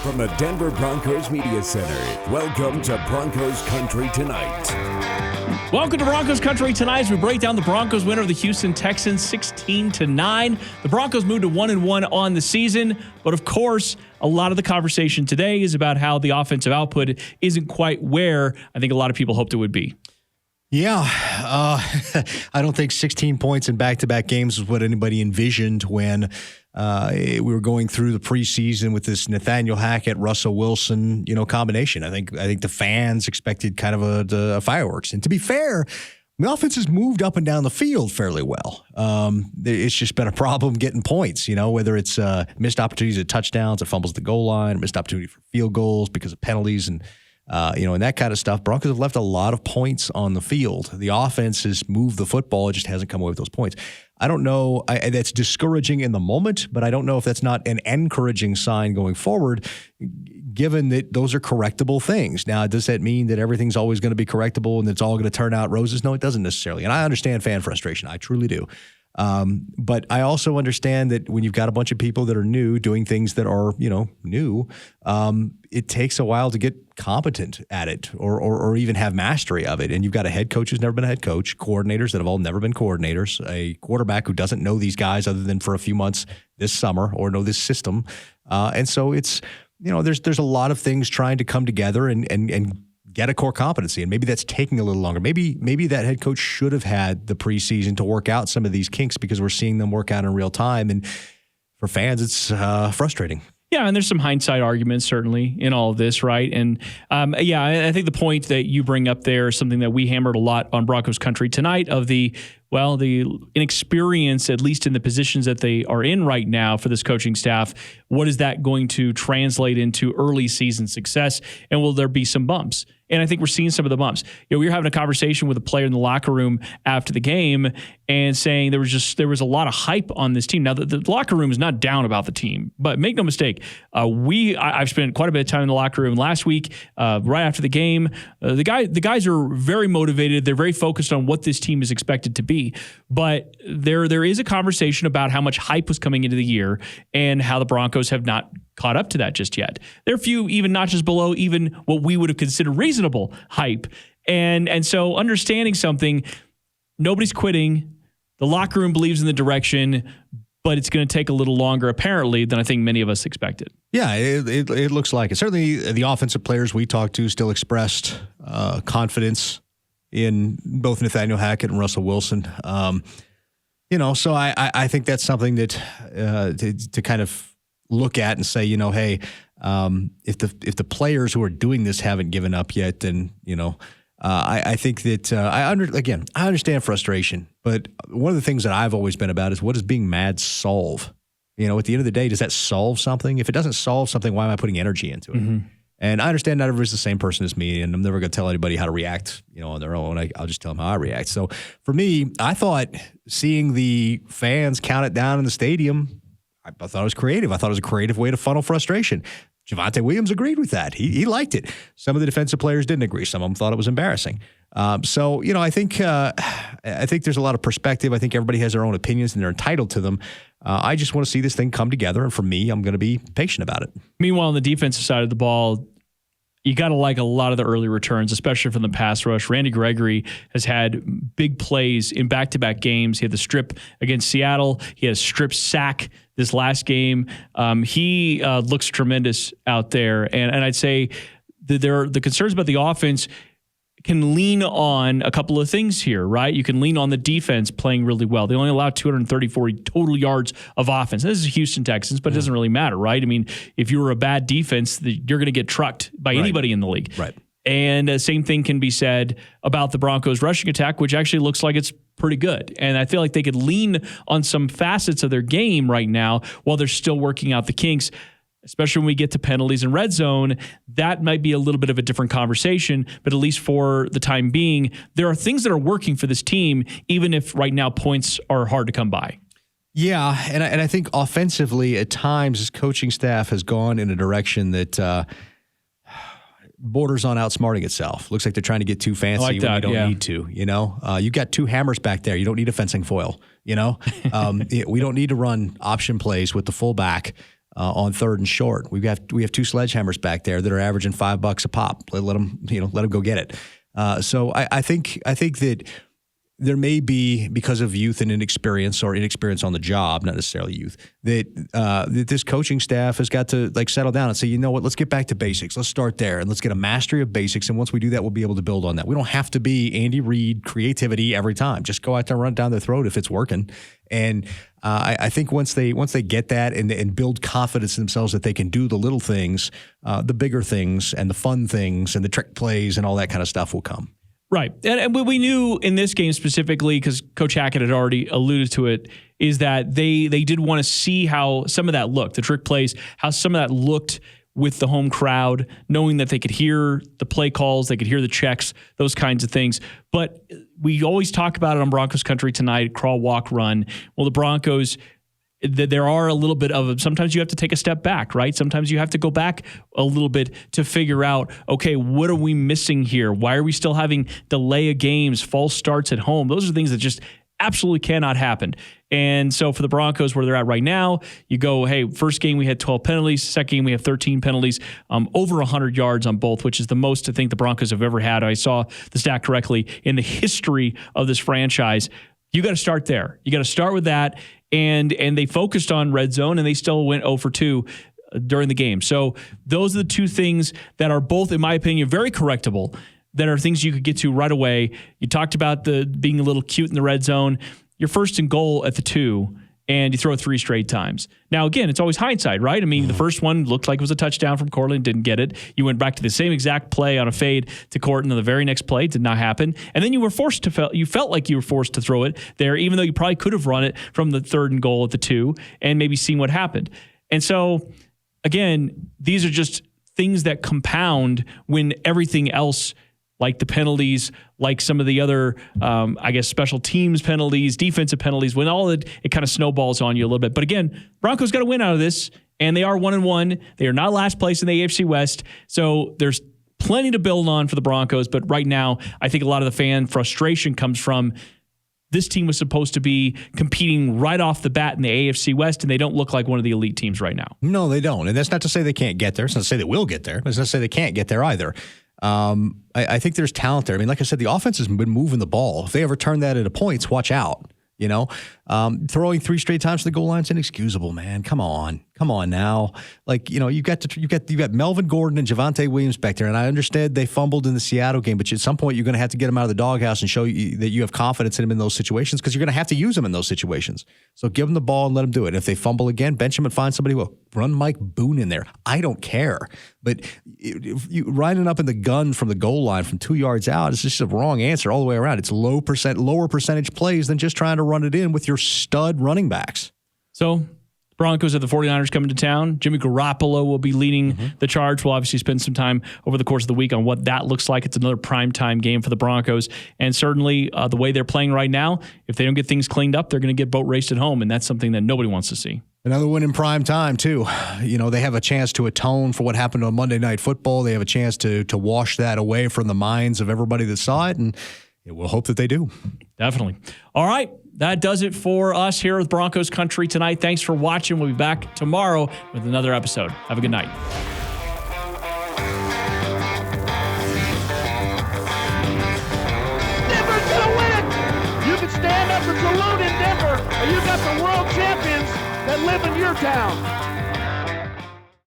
From the Denver Broncos Media Center, welcome to Broncos Country Tonight. Welcome to Broncos Country Tonight as we break down the Broncos winner of the Houston Texans 16-9. The Broncos moved to 1-1 on the season, but of course, a lot of the conversation today is about how the offensive output isn't quite where I think a lot of people hoped it would be. Yeah, I don't think 16 points in back-to-back games is what anybody envisioned when we were going through the preseason with this Nathaniel Hackett, Russell Wilson, combination. I think the fans expected kind of a fireworks. And to be fair, the offense has moved up and down the field fairly well. It's just been a problem getting points, whether it's missed opportunities at touchdowns, or fumbles at the goal line, or missed opportunity for field goals because of penalties and that kind of stuff. Broncos have left a lot of points on the field. The offense has moved the football. It just hasn't come away with those points. I don't know. That's discouraging in the moment, but I don't know if that's not an encouraging sign going forward, given that those are correctable things. Now, does that mean that everything's always going to be correctable and it's all going to turn out roses? No, it doesn't necessarily. And I understand fan frustration. I truly do. But I also understand that when you've got a bunch of people that are new doing things that are, new, it takes a while to get competent at it or even have mastery of it. And you've got a head coach who's never been a head coach, coordinators that have all never been coordinators, a quarterback who doesn't know these guys other than for a few months this summer or know this system. And so it's, there's a lot of things trying to come together and get a core competency, and maybe that's taking a little longer. Maybe that head coach should have had the preseason to work out some of these kinks because we're seeing them work out in real time, and for fans, it's frustrating. Yeah, and there's some hindsight arguments certainly in all of this, right? And I think the point that you bring up there is something that we hammered a lot on Broncos Country Tonight of the inexperience, at least in the positions that they are in right now for this coaching staff. What is that going to translate into early season success? And will there be some bumps? And I think we're seeing some of the bumps. We were having a conversation with a player in the locker room after the game and saying there was a lot of hype on this team. Now, the locker room is not down about the team, but make no mistake, I've spent quite a bit of time in the locker room last week, right after the game. The guys are very motivated. They're very focused on what this team is expected to be. But there is a conversation about how much hype was coming into the year and how the Broncos have not caught up to that just yet. There are a few even notches below even what we would have considered reasonable hype. And so understanding something, nobody's quitting. The locker room believes in the direction, but it's going to take a little longer, apparently, than I think many of us expected. Yeah, it looks like it. Certainly the offensive players we talked to still expressed confidence in both Nathaniel Hackett and Russell Wilson. So I think that's something that to kind of look at and say, hey, if the players who are doing this haven't given up yet, then I think that I understand frustration, but one of the things that I've always been about is what does being mad solve? At the end of the day, does that solve something? If it doesn't solve something, why am I putting energy into it? Mm-hmm. And I understand not everybody's the same person as me, and I'm never going to tell anybody how to react, on their own. I'll just tell them how I react. So for me, I thought seeing the fans count it down in the stadium, I thought it was creative. I thought it was a creative way to funnel frustration. Javonte Williams agreed with that. He liked it. Some of the defensive players didn't agree. Some of them thought it was embarrassing. I think there's a lot of perspective. I think everybody has their own opinions and they're entitled to them. I just want to see this thing come together, and for me, I'm going to be patient about it. Meanwhile, on the defensive side of the ball, you got to like a lot of the early returns, especially from the pass rush. Randy Gregory has had big plays in back-to-back games. He had the strip against Seattle. He had a strip sack this last game. He looks tremendous out there. And I'd say that the concerns about the offense can lean on a couple of things here, right? You can lean on the defense playing really well. They only allow 234 total yards of offense. This is Houston Texans, but it doesn't really matter, right? I mean, if you were a bad defense, you're going to get trucked by anybody in the league. Right. And the same thing can be said about the Broncos rushing attack, which actually looks like it's pretty good. And I feel like they could lean on some facets of their game right now while they're still working out the kinks, especially when we get to penalties and red zone. That might be a little bit of a different conversation, but at least for the time being, there are things that are working for this team, even if right now points are hard to come by. Yeah, and I think offensively at times this coaching staff has gone in a direction that borders on outsmarting itself. Looks like they're trying to get too fancy when you don't need to. You got two hammers back there. You don't need a fencing foil. We don't need to run option plays with the fullback. on 3rd and short. We have 2 sledgehammers back there that are averaging $5 a pop. Let them go get it. So I think that there may be, because of youth and inexperience on the job, not necessarily youth, that this coaching staff has got to settle down and say, you know what, let's get back to basics. Let's start there and let's get a mastery of basics. And once we do that, we'll be able to build on that. We don't have to be Andy Reid creativity every time. Just go out there and run it down their throat if it's working. And I think once they get that and build confidence in themselves that they can do the little things, the bigger things and the fun things and the trick plays and all that kind of stuff will come. Right. And what we knew in this game specifically, because Coach Hackett had already alluded to it, is that they did want to see how some of that looked, the trick plays, how some of that looked with the home crowd, knowing that they could hear the play calls, they could hear the checks, those kinds of things. But we always talk about it on Broncos Country Tonight, crawl, walk, run. Well, the Broncos, there are a little bit of, sometimes you have to take a step back, right? Sometimes you have to go back a little bit to figure out, okay, what are we missing here? Why are we still having delay of games, false starts at home? Those are things that just absolutely cannot happen. And so for the Broncos, where they're at right now, you go, hey, first game we had 12 penalties. Second game we have 13 penalties, over 100 yards on both, which is the most I think the Broncos have ever had. I saw the stat correctly in the history of this franchise. You got to start there. You got to start with that. And they focused on red zone, and they still went 0 for 2 during the game. So those are the two things that are both, in my opinion, very correctable, that are things you could get to right away. You talked about the being a little cute in the red zone. You're 1st and goal at the 2, and you throw it 3 straight times. Now, again, it's always hindsight, right? I mean, the first one looked like it was a touchdown from Cortland, didn't get it. You went back to the same exact play on a fade to Cortland, and the very next play did not happen. And then you felt like you were forced to throw it there, even though you probably could have run it from the 3rd and goal at the 2 and maybe seen what happened. And so, again, these are just things that compound when everything else, like the penalties, like some of the other, special teams penalties, defensive penalties, when all it kind of snowballs on you a little bit. But again, Broncos got to win out of this, and they are 1-1. They are not last place in the AFC West, so there's plenty to build on for the Broncos. But right now, I think a lot of the fan frustration comes from this team was supposed to be competing right off the bat in the AFC West, and they don't look like one of the elite teams right now. No, they don't. And that's not to say they can't get there. It's not to say they will get there. It's not to say they can't get there either. I think there's talent there. I mean, like I said, the offense has been moving the ball. If they ever turn that into points, watch out. Throwing 3 straight times to the goal line is inexcusable, man. Come on now. You've got Melvin Gordon and Javonte Williams back there, and I understand they fumbled in the Seattle game, but at some point you're going to have to get them out of the doghouse and show you that you have confidence in them in those situations, because you're going to have to use them in those situations. So give them the ball and let them do it. And if they fumble again, bench them and find somebody who will. Run Mike Boone in there. I don't care. But you riding up in the gun from the goal line from 2 yards out is just a wrong answer all the way around. It's lower percentage plays than just trying to run it in with your stud running backs. So Broncos have the 49ers coming to town. Jimmy Garoppolo will be leading the charge. We'll obviously spend some time over the course of the week on what that looks like. It's another primetime game for the Broncos. And certainly the way they're playing right now, if they don't get things cleaned up, they're going to get boat raced at home, and that's something that nobody wants to see. Another win in prime time, too. They have a chance to atone for what happened on Monday Night Football. They have a chance to wash that away from the minds of everybody that saw it, and we'll hope that they do. Definitely. All right. That does it for us here with Broncos Country Tonight. Thanks for watching. We'll be back tomorrow with another episode. Have a good night. Denver's going to win. You can stand up and salute in Denver, and you got the world champions that live in your town.